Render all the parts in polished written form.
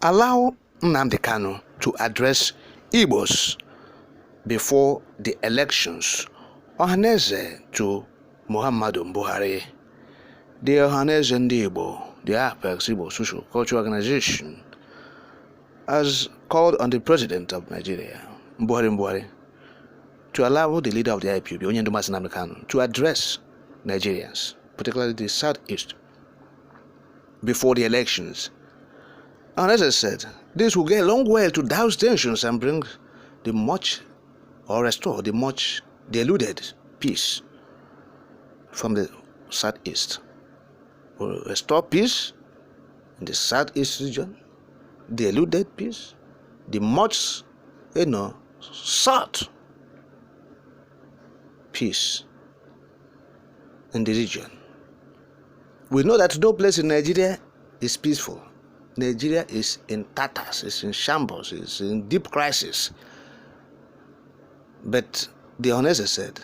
allow Nnamdi Kanu to address Igbos before the elections. Ohaneze to Muhammadu Buhari. The Ohaneze Ndi Igbo, the Apex Igbo Social Cultural Organization, has called on the President of Nigeria, Buhari, to allow the leader of the IPOB, Nnamdi Kanu, to address Nigerians, particularly the Southeast, before the elections. And as I said, this will go a long way to douse tensions and bring restore the much deluded peace from the Southeast. Will restore peace in the Southeast region, the eluded peace, the much, sought peace in the region. We know that no place in Nigeria is peaceful. Nigeria is in tatters, it's in shambles, it's in deep crisis. But the Ohaneze said,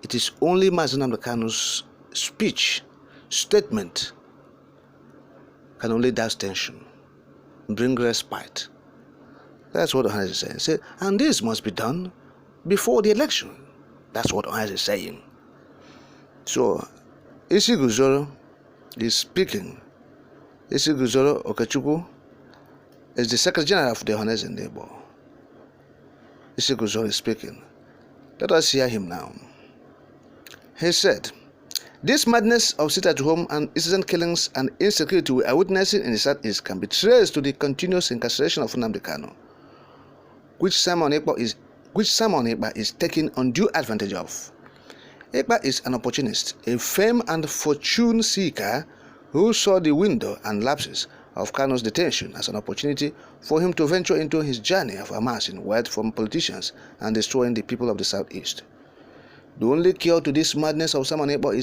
it is only Nnamdi Kanu's statement can only douse tension, bring respite. That's what Ohaneze is saying. Say, and this must be done before the election. That's what Ohaneze is saying. So, Isi Guzoro is speaking. Isi Guzoro Okechukwu is the Secretary General of the Ohaneze Ndebo. Isi Guzoro is speaking. Let us hear him now. He said, this madness of sit-at-home and incessant killings and insecurity we are witnessing in the Southeast can be traced to the continuous incarceration of Nnamdi Kanu, which Simon Ekpa is taking undue advantage of. Ekpa is an opportunist, a fame and fortune seeker who saw the window and lapses of Kanu's detention as an opportunity for him to venture into his journey of amassing wealth from politicians and destroying the people of the Southeast. The only cure to this madness of Simon Ekpa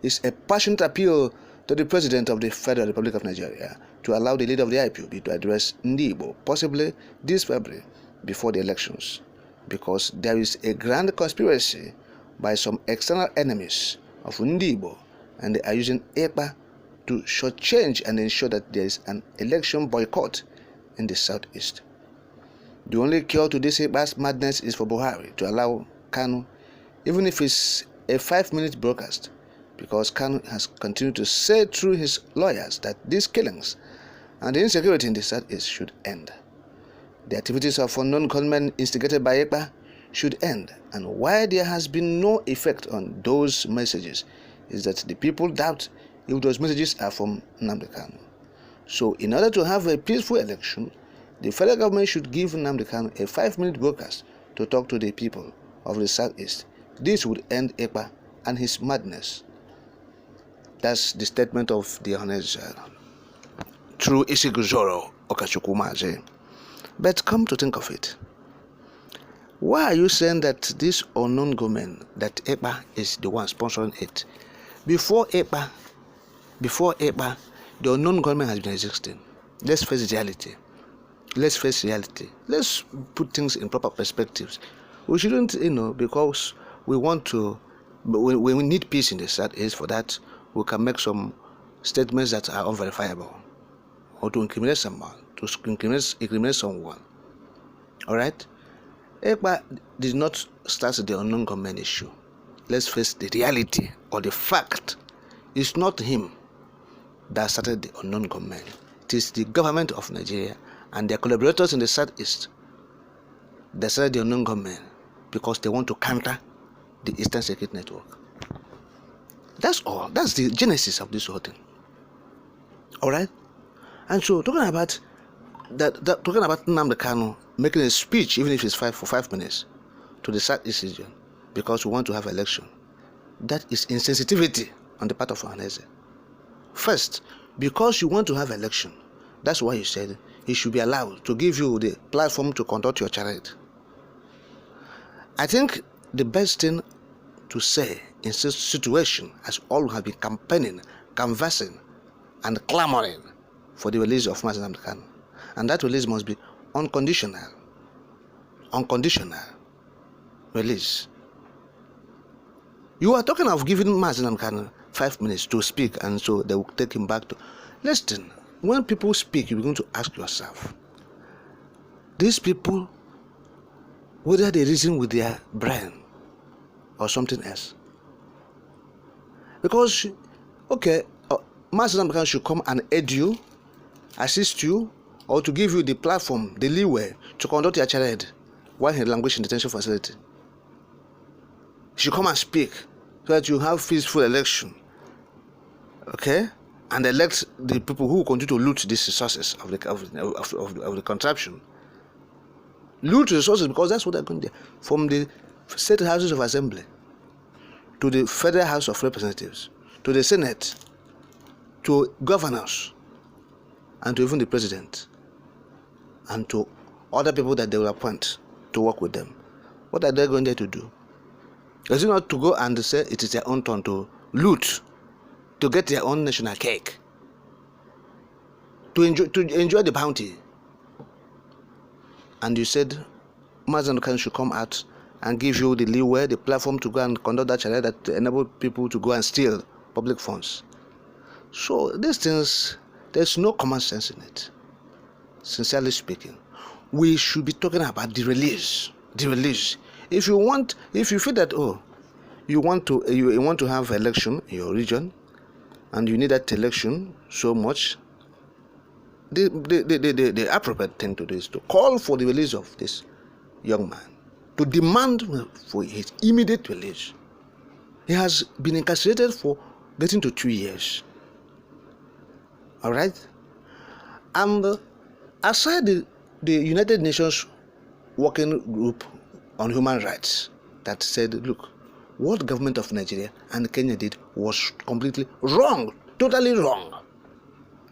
is a passionate appeal to the President of the Federal Republic of Nigeria to allow the leader of the IPOB to address Ndi Igbo, possibly this February, before the elections, because there is a grand conspiracy by some external enemies of Ndi Igbo, and they are using Ekpa to shortchange and ensure that there is an election boycott in the Southeast. The only cure to this Ekpa's madness is for Buhari to allow Kanu, even if it's a 5-minute broadcast, because Kanu has continued to say through his lawyers that these killings and the insecurity in the Southeast should end. The activities of unknown gunmen instigated by Ekpa should end, and why there has been no effect on those messages is that the people doubt if those messages are from Nnamdi Kanu. So in order to have a peaceful election, the federal government should give Nnamdi Kanu a 5-minute broadcast to talk to the people of the Southeast. This would end Ekpa and his madness. That's the statement of the Ohaneze through Isi Guzoro Okechukwu. But come to think of it, why are you saying that this unknown government, that Ekpa is the one sponsoring it? Before Ekpa, the unknown government has been existing. Let's face reality. Let's put things in proper perspectives. We shouldn't, because we want to, we need peace in the Southeast. For that, we can make some statements that are unverifiable, or to incriminate someone, to incriminate someone. All right? Ekpa did not start the unknown government issue. Let's face the reality or the fact. It's not him that started the unknown government. It is the government of Nigeria and their collaborators in the Southeast that started the unknown government because they want to counter the Eastern Security Network. That's all. That's the genesis of this whole thing. All right? And so talking about Nnamdi Kanu making a speech, even if it's for 5 minutes, to the Southeast region, because we want to have election, that is insensitivity on the part of Ohaneze. First, because you want to have election, that's why you said he should be allowed to give you the platform to conduct your charade. I think the best thing to say in such situation, as all have been campaigning, canvassing, and clamoring for the release of Nnamdi Kanu, and that release must be unconditional release. You are talking of giving Nnamdi Kanu 5 minutes to speak, and so they will take him back to. Listen, when people speak, you're going to ask yourself, these people, whether they reason with their brain or something else. Because, okay, Master Nnamdi should come and aid you, assist you, or to give you the platform, the leeway to conduct your charade while he languishes in the detention facility. He should come and speak so that you have peaceful election, okay, and elect the people who continue to loot these resources of the contraption. Loot resources, because that's what they're going to do. From the state houses of assembly to the federal house of representatives to the senate to governors and to even the president and to other people that they will appoint to work with them. What are they going there to do? Is it not to go and say it is their own turn to loot, to get their own national cake, to enjoy the bounty? And you said Master Nnamdi should come out and give you the leeway, the platform to go and conduct that charade that enable people to go and steal public funds. So these things, there's no common sense in it. Sincerely speaking, we should be talking about the release. The release. If you feel that you want to have election in your region, and you need that election so much, the appropriate thing to do is to call for the release of this young man, to demand for his immediate release. He has been incarcerated for getting to 2 years. All right, and aside the United Nations Working Group on Human Rights that said, look, what government of Nigeria and Kenya did was completely wrong, totally wrong,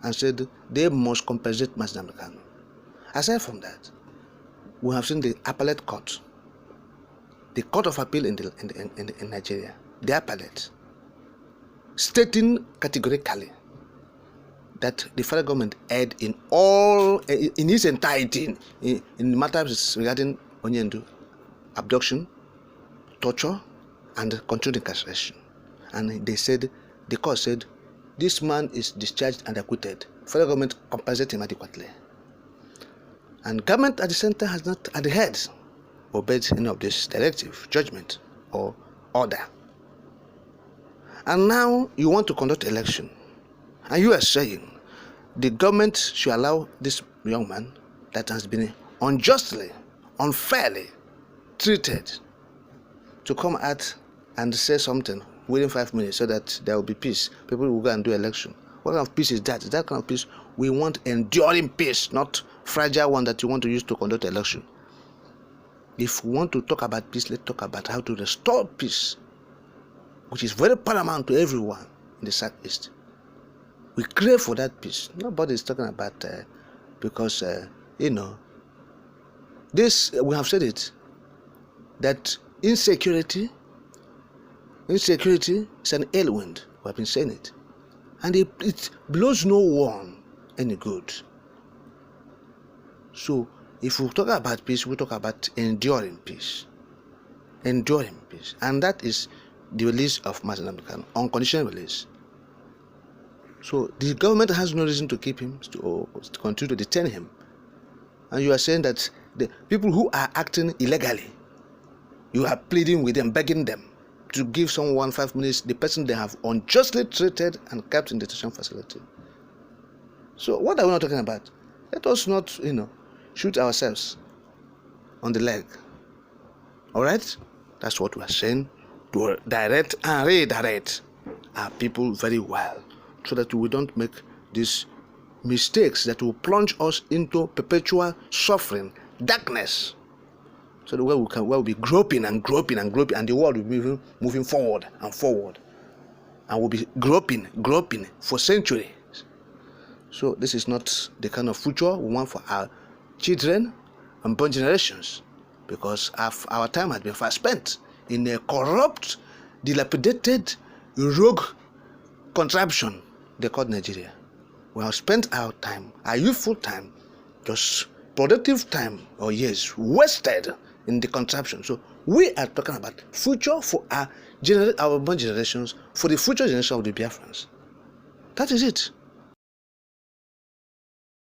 and said they must compensate Master Nnamdi. Aside from that, we have seen the appellate court, the Court of Appeal in Nigeria, the appellate, stating categorically that the federal government erred in its entirety in matters regarding Onyendu, abduction, torture, and controlled incarceration. And the court said, this man is discharged and acquitted. Federal government compensate him adequately. And government at the center has not adhered or obeyed any of this directive, judgment, or order. And now you want to conduct election. And you are saying the government should allow this young man that has been unjustly, unfairly treated to come out and say something within 5 minutes so that there will be peace. People will go and do election. What kind of peace is that? Is that kind of peace? We want enduring peace, not fragile one that you want to use to conduct election. If we want to talk about peace, let's talk about how to restore peace, which is very paramount to everyone in the Southeast. We crave for that peace. Nobody is talking about because this, we have said it, that insecurity is an ill wind. We have been saying it, and it blows no one any good. So if we talk about peace, we talk about enduring peace, and that is the release of Master Nnamdi, unconditional release. So the government has no reason to keep him or to continue to detain him. And you are saying that the people who are acting illegally, you are pleading with them, begging them to give someone 5 minutes, the person they have unjustly treated and kept in the detention facility. So what are we not talking about? Let us not, shoot ourselves on the leg. All right? That's what we are saying, to direct and redirect our people very well, so that we don't make these mistakes that will plunge us into perpetual suffering, darkness. So the world will be groping, and the world will be moving forward, and we'll be groping for centuries. So this is not the kind of future we want for our children and born generations, because our time has been fast spent in a corrupt, dilapidated, rogue contraption they call Nigeria. We have spent our time, our youthful time, just productive time or years wasted in the contraption. So we are talking about future for our born generations, for the future generation of the Biafrans. That is it.